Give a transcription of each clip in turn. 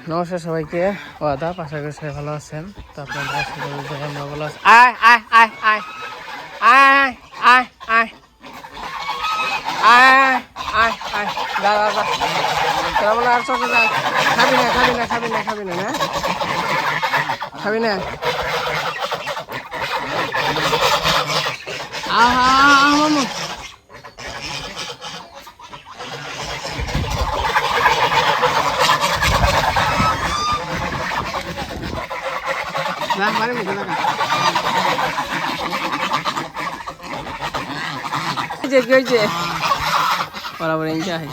নমস্কার সবাইকে, আদাব। আশা করি সবাই ভালো আছেন। তো আপনাদের আশীর্বাদে আমরা ভালো আছি। আয় আয় আয় আয় আয় আয় আয় আয় আয় আয় যা যা যা তোরা বলে আর চলে যা। খাবি না খাবি না খাবি না খাবি না না খাবি না। আহা মামু যা পারে মুখে লাগা যে কি হয়েছে বরাবর ইনকা হয়।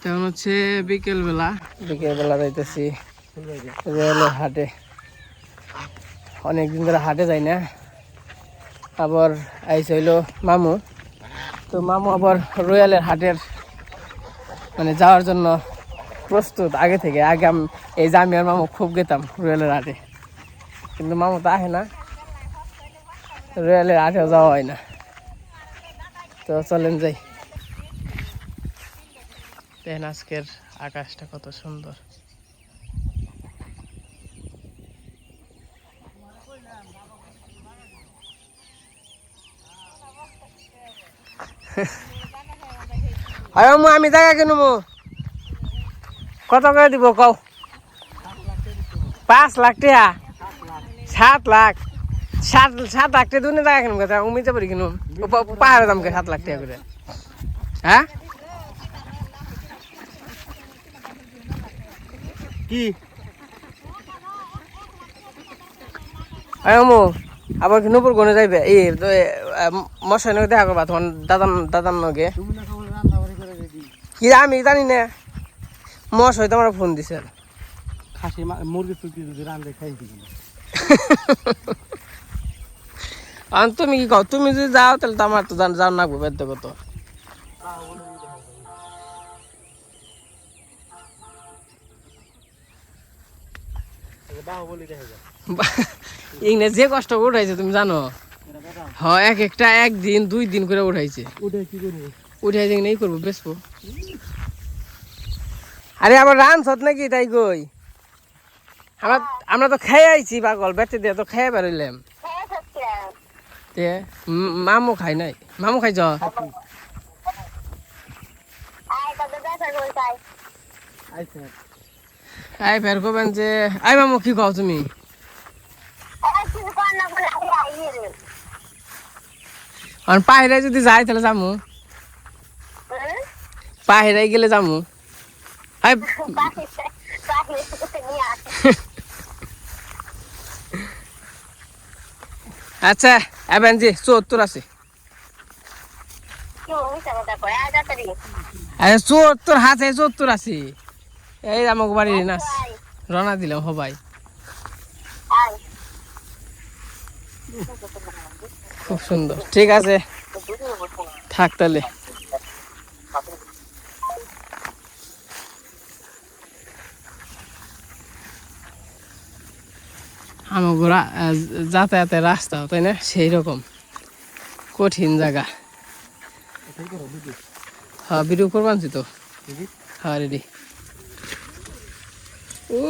তেমন হচ্ছে বিকেলবেলা যাইতেছি হাটে। অনেকদিন ধরে হাটে যাই না, আবার আইসে হইলো মামু। তো মামু আবার রয়্যালের হাটের মানে যাওয়ার জন্য প্রস্তুত আগে থেকে। আগে এই যে আমি আর মামু খুব গেতাম রয়্যালের হাটে, কিন্তু মামু তো আসে না, রয়্যালের হাটেও যাওয়া হয় না। তো চলেন যাই। দেখেন আজকের আকাশটা কত সুন্দর। আমি জায়গা কিনবো, কত করে দিব কও? 5 লাখ টাকা? 7 লাখ? 7 লাখ টাকা দুনে জায়গা কিনুম কথা উমি যাবো কিনুম পাহাড়ে দাম 7 লাখ টাকা করে? হ্যাঁ কি আমু আবার নপুর গনে যাইবে এই মশাই নগে দেখা করবা তখন দাদার নগে? কি আমি জানি না, মশাই তো আমার ফোন দিছে। খাসি মুরগি টুকি যদি রান্ধে খাই দিবি। তুমি কি কও? তুমি যদি যাও তাহলে তো আমার তো যাও নাকবো বেদ্য কত। যে কষ্ট করে উঠাইছে তুমি জানো? হ্যাঁ, একটা 1 দিন 2 দিন করে উঠাইছে। উঠাইছে নেই করবো বেসবো। আরে আবার রান সত নাকি তাই কই? আমরা তো খেয়ে আইছি পাগল, বেঁচে দিয়ে তো খেয়ে বেরোইলাম। মামু খাই নাই? মামু খাইছ? আই ফের কবেন যে আই মামু কি কও তুমি? আর পাহিরে যদি যাই তাহলে যামু, পাহিরে গেলে যামু। আচ্ছা এবেন জি 74 আছে। 74 হাতে 74 আছে। এই আমাকে বাড়ির নাচ রওনা দিলাম সবাই। খুব সুন্দর, ঠিক আছে থাক তাহলে। আমাকে যাতায়াতের রাস্তা তাই না সেই রকম কঠিন জায়গা। হ্যাঁ ভিডিও করবানছি তো। হ্যাঁ রেডি। ও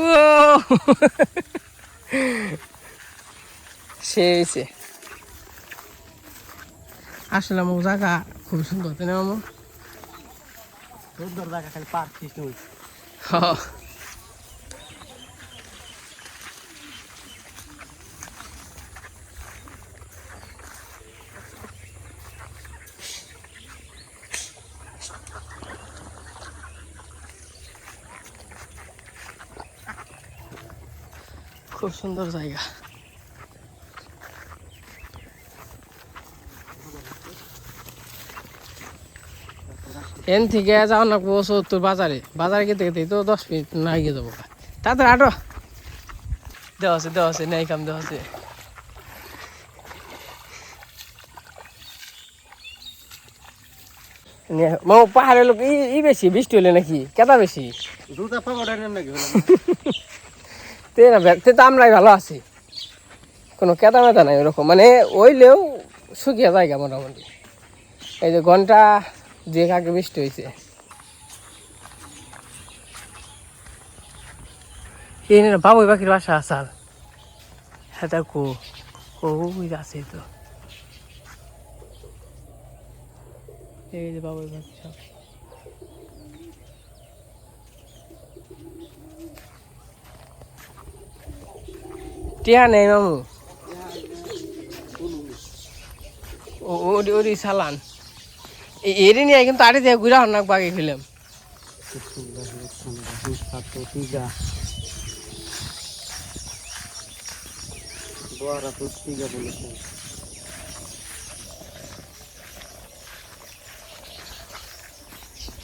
সে আসলে আমার জায়গা খুব সুন্দর তাই না মামু? সুন্দর জায়গা, খালি পার্ক সিস্টেম। হ্যাঁ খুব সুন্দর জায়গা। এন থেকে যাও না 75 বাজারে গেতে তো 10 মিনিট না গিয়ে যাবো। তাদের আটো দেওয়া আছে নাই কাম দেওয়া আছে। পাহাড়ের লোক বেশি বৃষ্টি হলে নাকি কেতা বেশি তে তো আমরাই ভালো আছি, কোনো কেতা মেতা নাই ওরকম। মানে ওইলেও শুকিয়ে জায়গা মোটামুটি। এই যে ঘন্টা যে আগে বৃষ্টি হয়েছে। এই বাবুই পাখির বাসা আসার হ্যাঁ কো আছে তো এই যে বাবুই পাখি সব টিয়া নেই মামু ওরি সালান এরে নিয়ে কিন্তু আড়ে দিয়ে ঘুরা হন না বাকি ফিল্ম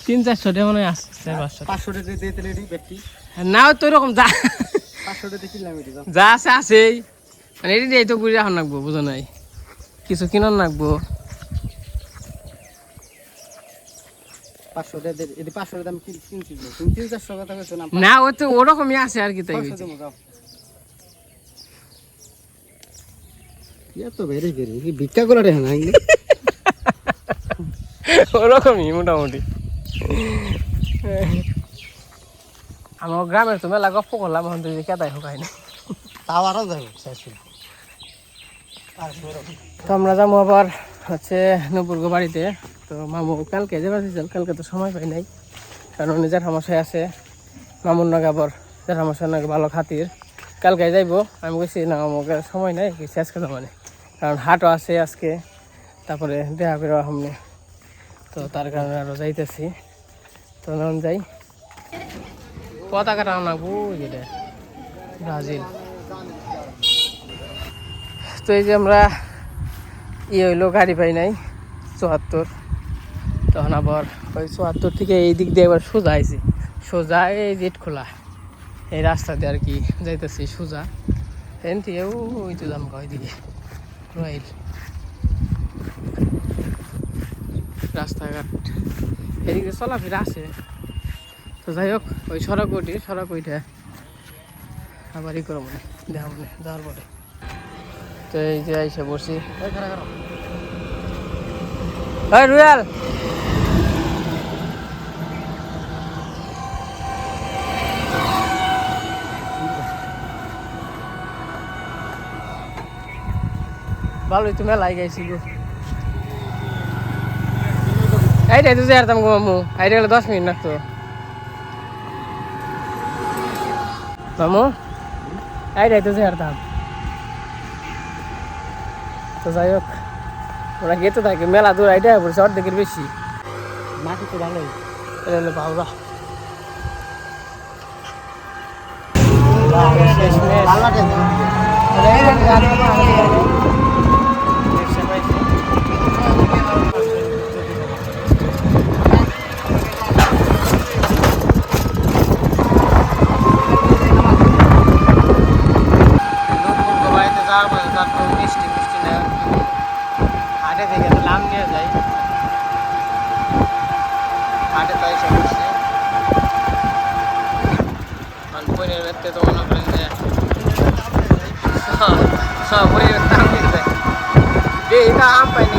তিন 400 টাকা মনে হয় আসছে 500 টাকা না তো এরকম যা 500 টাকা কিনলাম যা আছে আছেই মানে এটি দিয়ে তো ঘুরে এখন রাখবো বুঝো নাই কিছু কিনন রাখবো 500 টাকা এটি 500 টাকা দাম কিনছি তুমি 300-400 কথা কইছো না না ও তো ওরকমই আছে আর কি তাই এত বেরে বেরে কি ভিক্ষা করে রে না ওরকমই মোটামুটি আমার গ্রামের তো মেলা গপ্প করলাম এখন তুই কেদাই হোকাই না তাও আরো যাবো তো আমরা যাবো আবার হচ্ছে নূপুরগো বাড়িতে তো মামু কালকে যাবে কালকে তো সময় পাই নাই কারণ উনি জ্যাঠামশাই আছে মামুর নাকি আবার জ্যাঠামশাই নাকি ভালো খাতির কালকে যাইবো আমি বলছি না আমাকে সময় নেই শেষ কথা মানে কারণ হাটও আছে আজকে তারপরে দেখা করে সামনে তো তার কারণে আরও যাইতেছি তো নাম যাই পতাকা রাখবো যেটা ব্রাজিল তো এই যে আমরা হইলো গাড়ি পাই নাই 74 তখন আবার ওই 74 থেকে এই দিক দিয়ে এবার সোজা আইছি সোজা এই গেট খোলা এই রাস্তা দিয়ে আর কি যাইতেছি সোজা এন থেকেও ওই তো দাম ওইদিকে রয়েল রাস্তাঘাট এদিকে চলাফেরা আছে তো যাই হোক ওই সড়ক ওইটা আবার ই করো মনে দেখা মনে যাওয়ার পরে তো এই যে এসে বসি রুয়াল ভালোই তো মেলাই গাইছিল এইটাই তো যেতাম গো মামু এইটা গেলে 10 মিনিট লাগতো মামু এইটাই তো যেতাম তো যাই হোক ওরা গেতে থাকে মেলা দূর এইটা পড়ছে অর্ধেকের বেশি মাটি তো ভালোই এটা হলো বাউরা মিষ্টি মিষ্টি নেই হাটে থেকে লাম নিয়ে যাই হাটে তো এসে বসছে পরের ব্যক্তি তো মনে করেন যে সব পরের দাম দিয়ে দেয় এটা আম পাইনি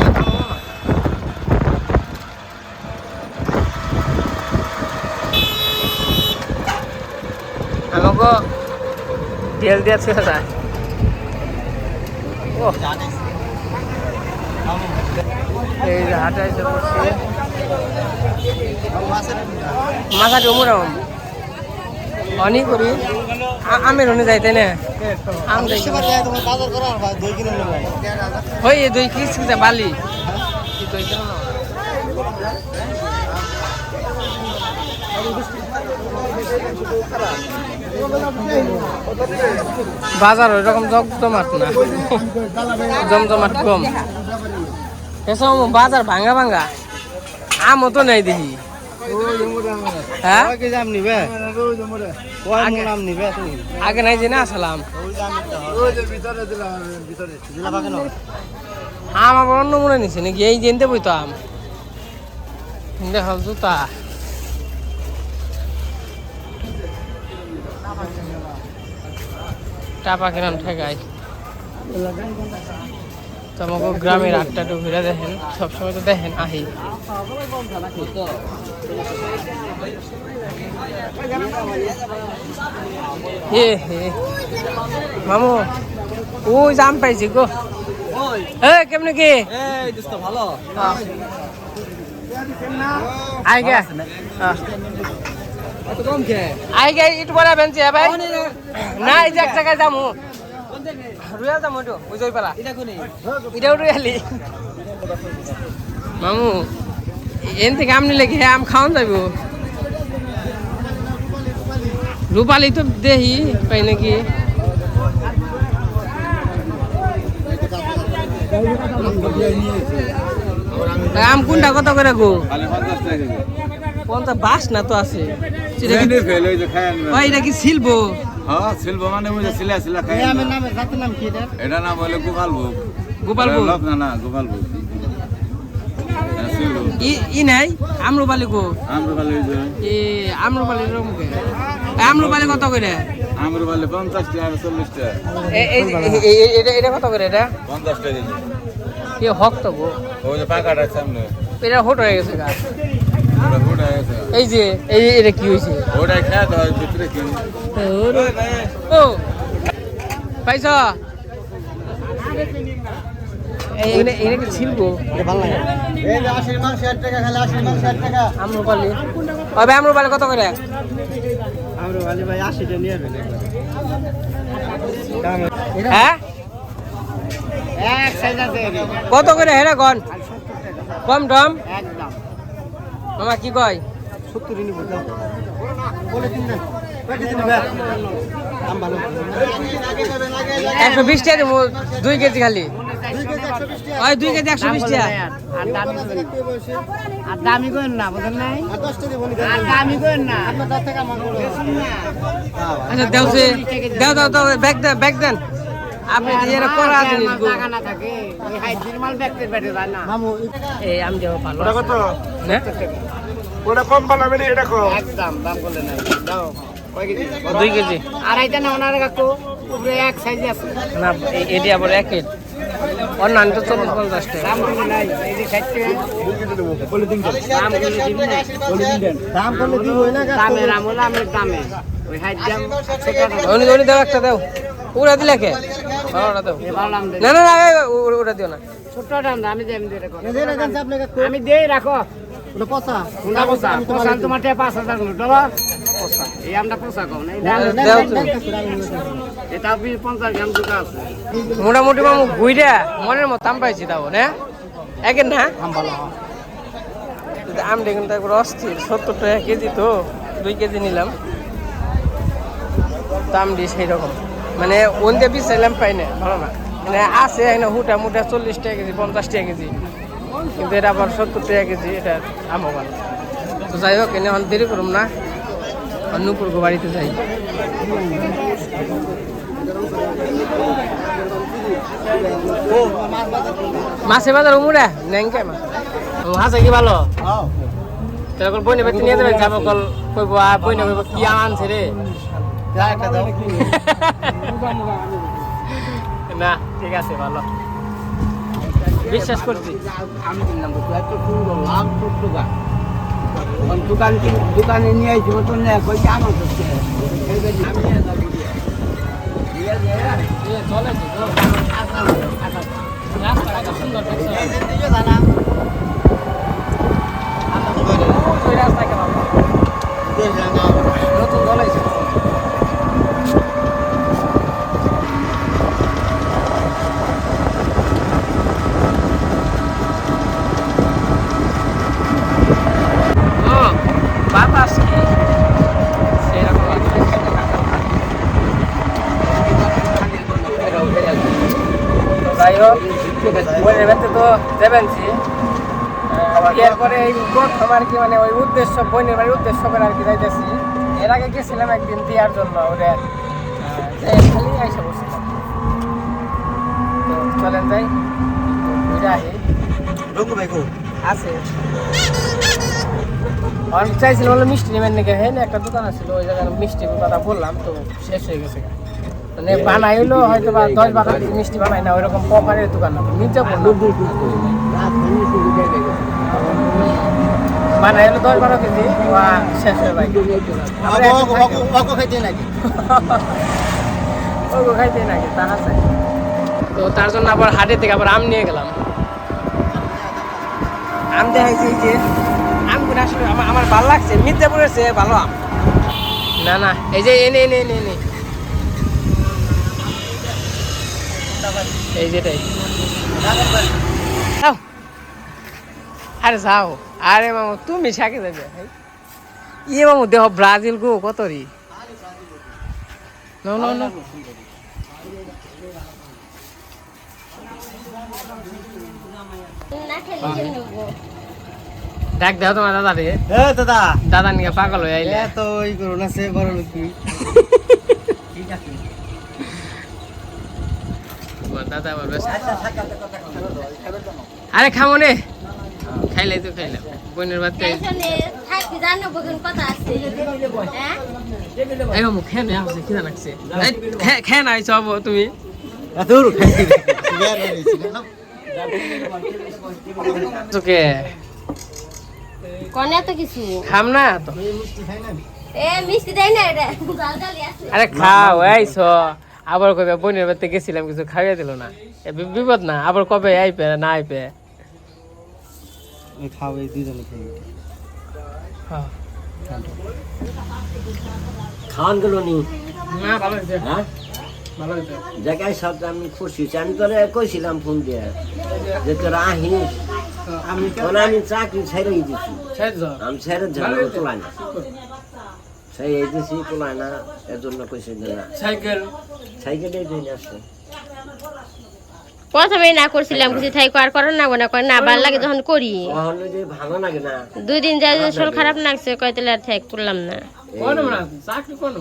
আমাকে তেল দিয়ে ছিল যায় এই যে হাটে এসে বসছি মাথাটি উমরাম অনেক করি আমের হনে যাইতে না আম ওই দই কিনছে বালি দই কেন বাজার ওইরকম জমজমাট না জমজমাট কম এসব বাজার ভাঙা ভাঙা আমও তো নেই দেখি হ্যাঁ আগে নাই যে না আসলাম আম আবার অন্য মনে নিছে নাকি এই জেনতে বইতো আম দেখাল জুতা টাপা কিরাম ঠেকাই তো আমাকে গ্রামের হাটটা একটু ঘুরে দেখেন, সবসময় তো দেখেন আহি। হে হে মামু ওই জাম পাইছি গো। কেমনে কি ভালো আইগা আইগা ইট বলা বেঞ্চি ভাই না এই যে এক জায়গায় যামু রুয়াল যামু তো বুঝই পারা এটাও রুয়ালি মামু এন থেকে আম নিলে কি আম খাওয়ান যাইব রূপালি তো দেহি পাই নাকি আম কোনটা কত করে গো 50 বাস না তো আছে এটা কি শিল্প শিল্প মানে শিলা খাই এটা নাম বলে গোপালভোগ গোপালভোগ না গোপালভোগ ই নাই আম্রপালি গো আম্রপালি আম্রপালি কত করে আম্রপালি 50 টাকা 40 টাকা এটা কত করে এটা 50 টাকা এ হক তো গো ওই যে পাকাটা সামনে এটা হোট হয়ে গেছে গা ওটা হোট হয়ে গেছে এই যে এটা কি হইছে ওটা খেতে হয় ভিতরে কি ও পাইছো এইটা কি ছিল ভালো লাগে এই যে 80 মাংস 60 টাকা খালি 80 মাংস 60 টাকা আম্রপালি ওই আম্রপালি কত করে আম্রপালি ভাই 80 টাকা নিয়ে যাবেন হ্যাঁ এক সাইজ আছে কত করে হেরা গন কম টম একদম মামা কি কয় 70 নিব দাও বলে দিন না কত দিন ভাই দাম ভালো 120 টাকা দেবো 2 কেজি খালি 2 কেজি 120 টাকা আর দামি করেন না বুঝেন নাই আর 10 টাকা বলি আর দামি করেন না আপনার 10 টাকা মান করুন আচ্ছা দাও ব্যাগ দেন আপনি এরা করা জিনিস গো টাকা না থাকে ওই হাইজির মাল ব্যাগতে বেটে যায় না মামু এই আম দেব ভালো ওটা কত না ওটা কম বানাবে না এটা কম একদম দাম করলে না দাও কয় কেজি 2 কেজি আড়াইটা না ওনার কাকু উপরে এক সাইজ আছে না এটি আবার এক কেজি অন্যান্য তো 50 টাকা দাম করলে নাই এই যে 60 টাকা বলে দিন দাম করলে দিন না বলে দিন দাম করলে দিব না দামে রামলা আমি দামে ওই হাইজ দাম 100 টাকা ওনি দাও একটা দাও পুরা দিলে কে ভালোটা দাও না না ওটা দিও না ছোট দাম আমি দেই আমি দিয়ে রাখো আমি দেই রাখো ওটা পচা কোনটা পচা পচা তোমার 5000 ডলার পচা এই আমরা পচা কম না দাও তুমি এটা 50 গ্রাম দুটো আছে মোটামুটি মামু ঘুইরা মনের মতো আম পাইছি দাও না একের না আম ভালো আম দেখুন তো একবার অস্থির 70 টাকা কেজি তো 2 কেজি নিলাম দাম দিয়ে সেই রকম মানে ওনতে বিচাইলাম পাই না ভালো না মানে আছে না হুটা মুটা 40 টাকা কেজি 50 টাকা কেজি কিন্তু এটা আবার 70 টাকা কেজি এটা আমও ভালো তো যাই হোক এনে অনেক দেরি করুম না নুপুর বাড়িতে যাই মাছে বাজার উমুরা নেংকে মাছ হাসে কি ভালো তারপর বইনে বাড়িতে নিয়ে যাবেন যাবো কল কইব বইনে কইব কি আনছে রে না ঠিক আছে ভালো বিশ্বাস করছি আমি কিনলাম এত সুন্দর লাভ দোকানে নিয়ে আইছি তো নেই কইছে আমার হচ্ছে নতুন চলেছে বাতাস কি সেরকম যাই হোক বইয়ের ভেতরে তো দেবেনছি এরপরে এই প্রথম আর কি মানে ওই উদ্দেশ্য বইনের বাড়ির উদ্দেশ্য করে আর কি যাইতেছি এর আগে গেছিলাম একদিন দেওয়ার জন্য ওরা খালি এসে বসছিলাম তো চলেন যাই বুঝে আসি আছে আমি চাইছিলাম মিষ্টি নেবেন নাকি হ্যাঁ একটা দোকান আছিল ওই জায়গায় মিষ্টির কথা বললাম তো শেষ হয়ে গেছে মানে বানাইলো হয়তো বা 10-12 কেজি মিষ্টি বানাই না ওইরকম পকারের দোকান না মির্জাপুর বানাইলো 10-12 কেজি বা শেষ হয়ে ভাই ওগো খাইতে নাকি তা আছে তো তার জন্য আবার হাটে থেকে আবার আম নিয়ে গেলাম আম দেখাইছি যে আমগুলো আসলে আমার ভালো লাগছে মির্জাপুরের চেয়ে ভালো আম না না এই যে এনে এনে এনে এনে এই যেটাই যাও আরে যাও আরে মামু তুমি সাকে যাবে ইয়ে মামু দেহ ব্রাজিল গো কত রি নো নো নো ডাক দাও তোমার দাদা রে দাদা দাদা নিয়ে পাগল হয়ে আইলে তো ওই করোনা সে বড় লোক ঠিক আছে দাদা আবার ব্যস্ত আরে খামো নে খাইলাই তো খাইলাম বোনের বাচ্চা এই মামু খেয়ে নে আসছে খিদা লাগছে খেয়ে না আইছো আবো তুমি তোকে কোনে তো কিছু খাম না তো এ মিষ্টি দেই না এটা গালগালি আছে আরে খাও আইছো আবার কবে বোনের বাড়িতে গেছিলাম কিছু খাইয়ে দিল না বিপদ না আবার কবে আইপে না আইপে খাও এই দুজনে খাই হ্যাঁ খাওয়ান গেল নি না ভালো হয়েছে হ্যাঁ ভালো হয়েছে জায়গায় সব আমি খুশি হয়েছি আমি তোরা কইছিলাম ফোন দিয়ে যে তোরা আহিস আমি আমি চাকরি ছেড়ে দিছি ছেড়ে আমি ছেড়ে ঝামেলা তোলাই না সেই এই দিছি তোলাই না এর জন্য কইছে যে না সাইকেল সাইকেলে দিন আসছে প্রথমে না করছিলাম কিছু থাই আর করার না না কয় না ভালো লাগে যখন করি হলো যে ভালো লাগে না 2 দিন যায় শরীর খারাপ লাগছে কয় তাহলে আর থাই করলাম না কোন না চাকরি কোন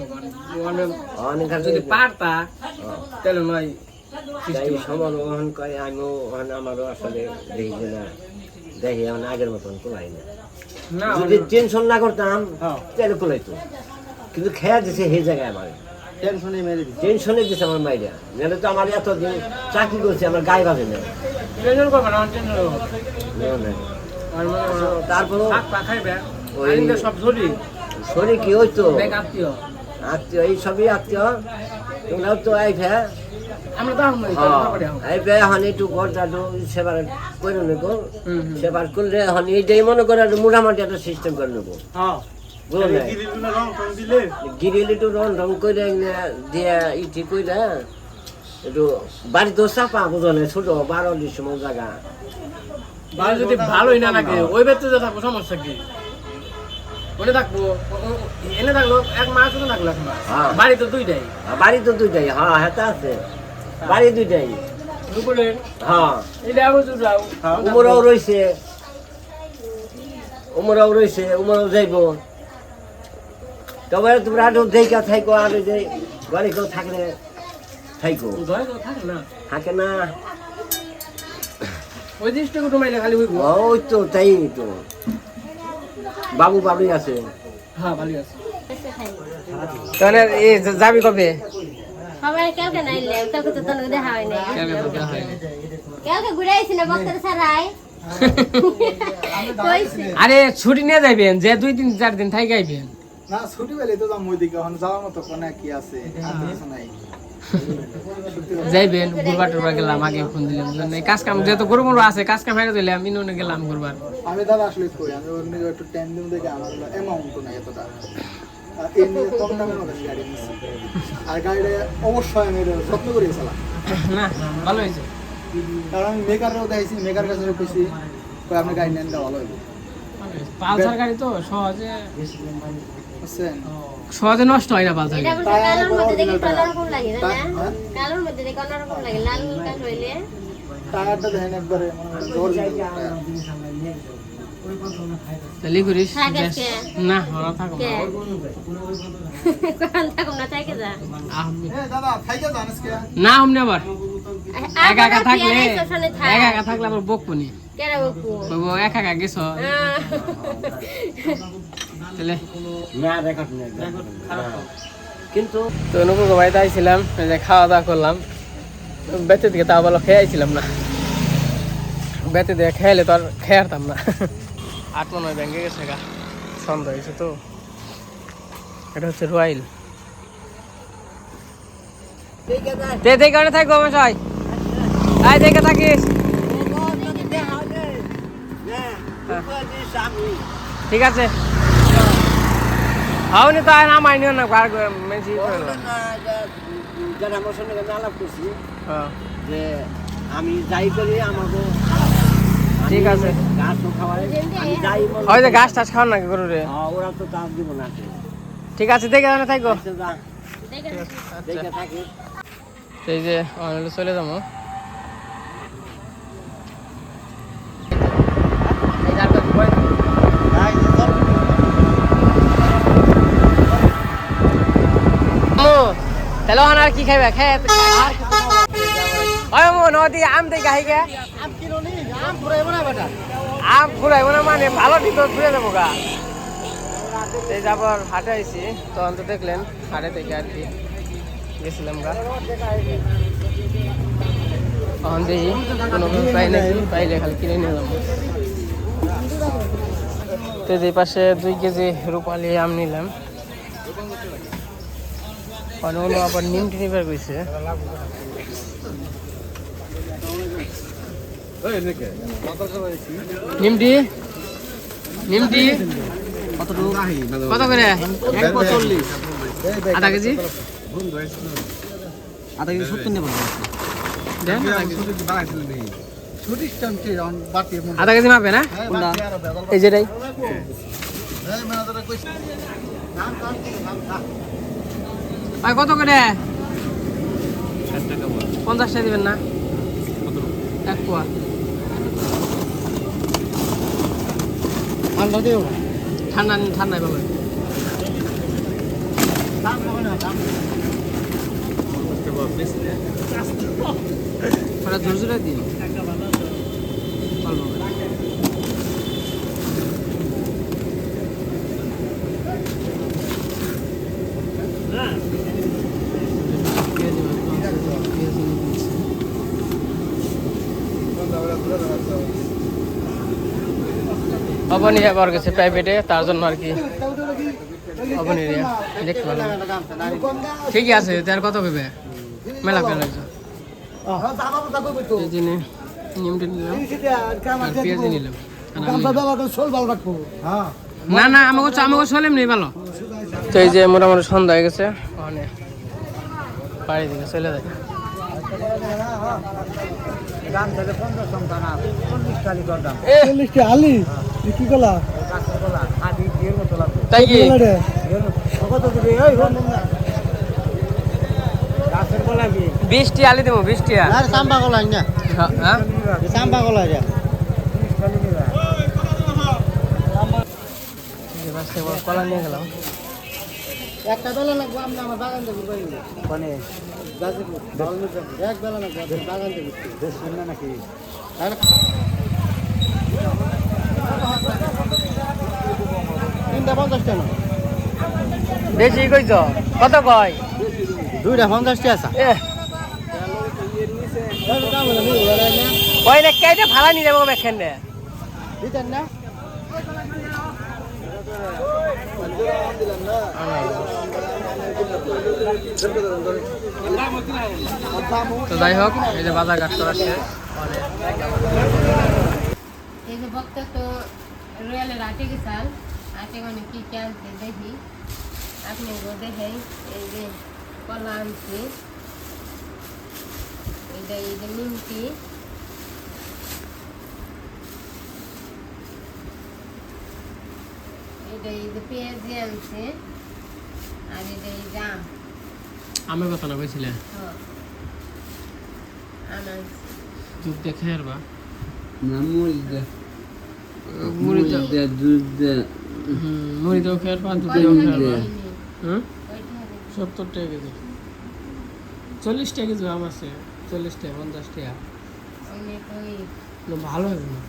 অনেক যদি পারতা তাহলে নয় তাই সমান ওহন করে আমিও ওহন আমারও আসলে দেখি যে না দেখি এখন আগের মতন তোলাই না না যদি টেনশন না করতাম তাহলে তোলাইতো কিন্তু খেয়া দিছে সেই জায়গায় আমার টেনশনে মেরে দিছি টেনশনে দিছে আমার মাইরা নাহলে তো আমার এতদিন চাকরি করছে আমার গায়ে বাজে না টেনশন করবে না টেনশন তারপরও খাইবে ওই আইনটা সব ধরি শরীর কি হইতো দেখ আত্মীয় আত্মীয় এই সবই আত্মীয় তোমরাও তো আইফে আমরা তো আমরা আইফে এখন একটু ঘরটা সেবার করে নেবো সেবার করলে এখন এইটাই মনে করে মোটামুটি একটা সিস্টেম করে নেবো গিরিল একটু রং রং করে দিয়ে ইটি করে একটু বাড়ি তো চাপা বুঝলে ছোট 12-টির সময় জায়গা বাড়ি যদি ভালোই না লাগে ওই ব্যক্তিতে থাকবো সমস্যা কি ওনে থাকবো এনে থাকলো 1 মাস ওনে থাকলো 1 মাস হ্যাঁ। বাড়ি তো দুইটাই বাড়ি তো দুইটাই হ্যাঁ হাতে আছে বাড়ি দুইটাই দুপুরে হ্যাঁ এটা আবার যাও উমরাও রয়েছে উমরাও যাইব তবে তোমরা আরো দেখা থাইকো আর যে গাড়ি কেউ থাকলে থাইকো থাকে না ওই জিনিসটাকে তোমাইলে খালি হইব ওই তো তাই তো বাবু বাবুই আছে হ্যাঁ ভালো আছে তাহলে এই যাবি কবে সবাই কালকে নাইলে কালকে তো তখন দেখা হয় না কালকে ঘুরে আইছি না বক্তর সারাই কইছে আরে ছুটি নিয়ে যাইবেন যে 2-3-4 দিন থাই গাইবেন না ছুটি পেলে তো যাম ওই দিকে এখন যাওয়ার মতো কোনে কি আছে আর কিছু নাই যাইবেন ঘুরবার টুরবার গেলাম আগে ফোন দিলাম কাজ কাম যেহেতু গরু আছে কাজ কাম হেরে দিলাম ইনুনে গেলাম ঘুরবার আমি দাদা আসলে কই আমি ওর নিয়ে একটু টাইম দিন দেখে আমার অ্যামাউন্ট নাই এতটা আর এই নিয়ে কম দামের মধ্যে গাড়ি নিচ্ছি আর গাড়িটা অবশ্যই আমি যত্ন করে চালাম না ভালো হয়েছে কারণ আমি মেকাররাও দেখাইছি মেকার কাছে কইছি কই আপনি গাড়ি নেন ভালো হবে পালসার গাড়ি তো সহজে বুঝছেন সহজে নষ্ট হয় না পালসার এটা গাড়ি বলতে কালোর মধ্যে দেখি কালার কোন লাগে না কালোর মধ্যে দেখি কালার কোন লাগে লাল কাল হইলে টায়ারটা দেখেন একবারে জোর তাহলে করিস থাকিস কে না ওরা থাকো কে কোন থাকুম না থাকে যা দাদা থাইকা জানিস কে না আমনে আবার একা একা থাকলে আবার বকবনি কেরা বকু ও একা একা গেছ তাহলে না রেকর্ড নেই কিন্তু তো নুপুর বাড়িতে আইছিলাম, এই যে খাওয়া দাওয়া করলাম। বেঁচে দিকে তাও বলো খেয়ে আইছিলাম না, বেঁচে দিয়ে খেয়ালে তো আর খেয়ারতাম না। 8 মনে হয় ব্যাংকে গেছে গা, সন্ধ্যা হয়েছে তো। এটা হচ্ছে রয়্যাল। দেখে কারণে থাকবো আমার সবাই, আয় দেখে থাকিস। ঠিক আছে, হওনি তো আর নামাই নিও না, মেসি করে দিলাম। যারা আমার সঙ্গে আমি আলাপ করছি হ্যাঁ যে আমি যাই করি আমাকে ঠিক আছে। গাছ খাওয়াই আমি যাই বলে ওই যে গাছ টাছ খাওয়ান নাকি গরু রে? ওরা তো দাম দিব না। ঠিক আছে, দেখে কারণে থাকবো। আচ্ছা, যা, দেখে থাকি। এই যে অনলাইনে চলে যাবো। তাহলে ওখানে আর কি খাইবে? নদী আম দেখে হাই গে আম ফুরাইব না, মানে ভালো ঠিক ঘুরে যাবো গা। এই যাবার হাটে আইছি, তখন তো দেখলেন হাটে থেকে আর কি গেছিলাম গা। তখন দেখি কোনো পাই নাকি, পাইলে খালি কিনে নিলাম। তো যে পাশে 2 কেজি রূপালি আম নিলাম। অনু আবার নিমটি নিবার গেছে। নিমটি নিমটি কত করে? 140 আধা কেজি। আধা কেজি 70 নেব। দেন ছুটি টাইমটি অন বাতি মন। আধা কেজি মাপে না কোনটা? এই যেটাই। ভাই কত করে? 50 টাকা দিবেন না? 1 পোয়া। ঠান্ডা দিও। ঠান্ডা ঠান্ডায় পাবেন। ওটা জোর জোরে দিন। অবনিয়া বার গেছে প্রাইভেটে, তার জন্য আর কি অবনিয়া দেখতে ভালো। ঠিকই আছে, তার কত পেবে মেলা পেয়ে এই জন্য নিমটি নিলাম আর পেঁয়াজি নিলাম। না না আমাকে চলেম নেই ভালো। তো এই যে মোটামুটি সন্ধ্যা হয়ে গেছে, বাড়ি দিকে চলে যায়। তাই কি 20টি আলি দেবো, 20টি। সাম্বা গলাই না, হ্যাঁ সাম্বা গলাই যা কলা নিয়ে গেলাম। একটা বেলা লাগবে। আমরা আমার বাগান থেকে মানে গাজীপুর এক বেলা লাগবে বাগান থেকে শুনলে নাকি তিনটা 50 টাকা বেশি কইছ কত কয়? 2টা 50 টাকা আছে। ওই না কেটে ভাড়া নিয়ে যাবো এখান দিতেন না তো যাই হোক, এই যে বাজার ঘাট করা শেষ। এই যে বক্তা তো রয়্যালের হাটে গেছাল, হাটে মানে কি কি আনছে দেখি, আপনি দেখেন। এই যে কলা আনছি, এই যে নিমকি, এই যে পেঁয়াজি আনছে, আর এই যে আম। আমের কথা না কইছিলে, আম আনছে। দুধ দেখে আর বা মুড়ি দে মুড়ি দুধ দে মুড়ি দাও খেয়ার পা দুধ দাও খেয়ার পা। হুম, ওইটা 70 টাকা কেজি। 40 টাকা কেজি আম আছে, 40 টাকা 50 টাকা। অনেক ওই না ভালো হবে না,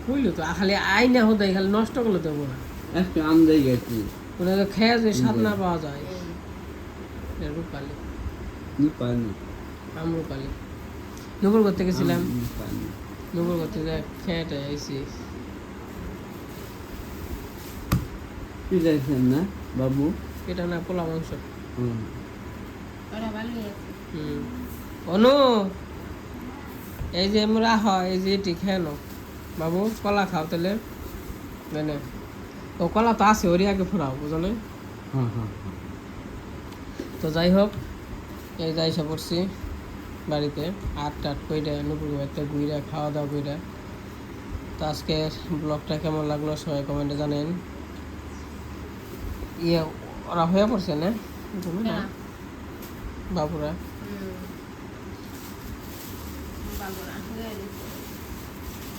কইলো তো খালি আইনা হদাই খালি নষ্ট করলে দেবো না। একটা আম দেই গেছি ওটা খেয়ে যে স্বাদ না পাওয়া যায়। রূপালি Nipani. আমরুপালি নগর করতে গেছিলাম Nipani. নগর করতে যা খেয়েটা আইসি কি যাইছেন না বাবু? এটা না পোলা মাংস ওরা ভালোই আছে অনু এই যে আমরা হয় এই যে এটি খেয়ে নাও বাবু কলা খাও তাহলে মানে ও কলা তো আছে ওরই আগে ফুরাও বুঝো না হ্যাঁ হ্যাঁ তো যাই হোক এই যাই এসে পড়ছি বাড়িতে আট কইরা নুপুর বাড়িতে ঘুইরা খাওয়া দাওয়া কইরা তো আজকের ব্লগটা কেমন লাগলো সবাই কমেন্টে জানেন ইয়ে ওরা হয়ে পড়ছে না তুমি না বাবুরা বাবুরা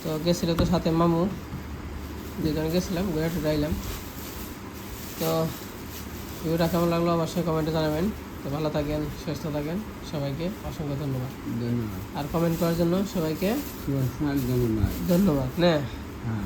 তো গেছিল তো সাথে মামু দুজন গেছিলাম ঘুরে টুরে আইলাম তো ভিডিওটা কেমন লাগলো অবশ্যই কমেন্টে জানাবেন তো ভালো থাকেন সুস্থ থাকেন সবাইকে অসংখ্য ধন্যবাদ ধন্যবাদ আর কমেন্ট করার জন্য সবাইকে ধন্যবাদ ধন্যবাদ না হ্যাঁ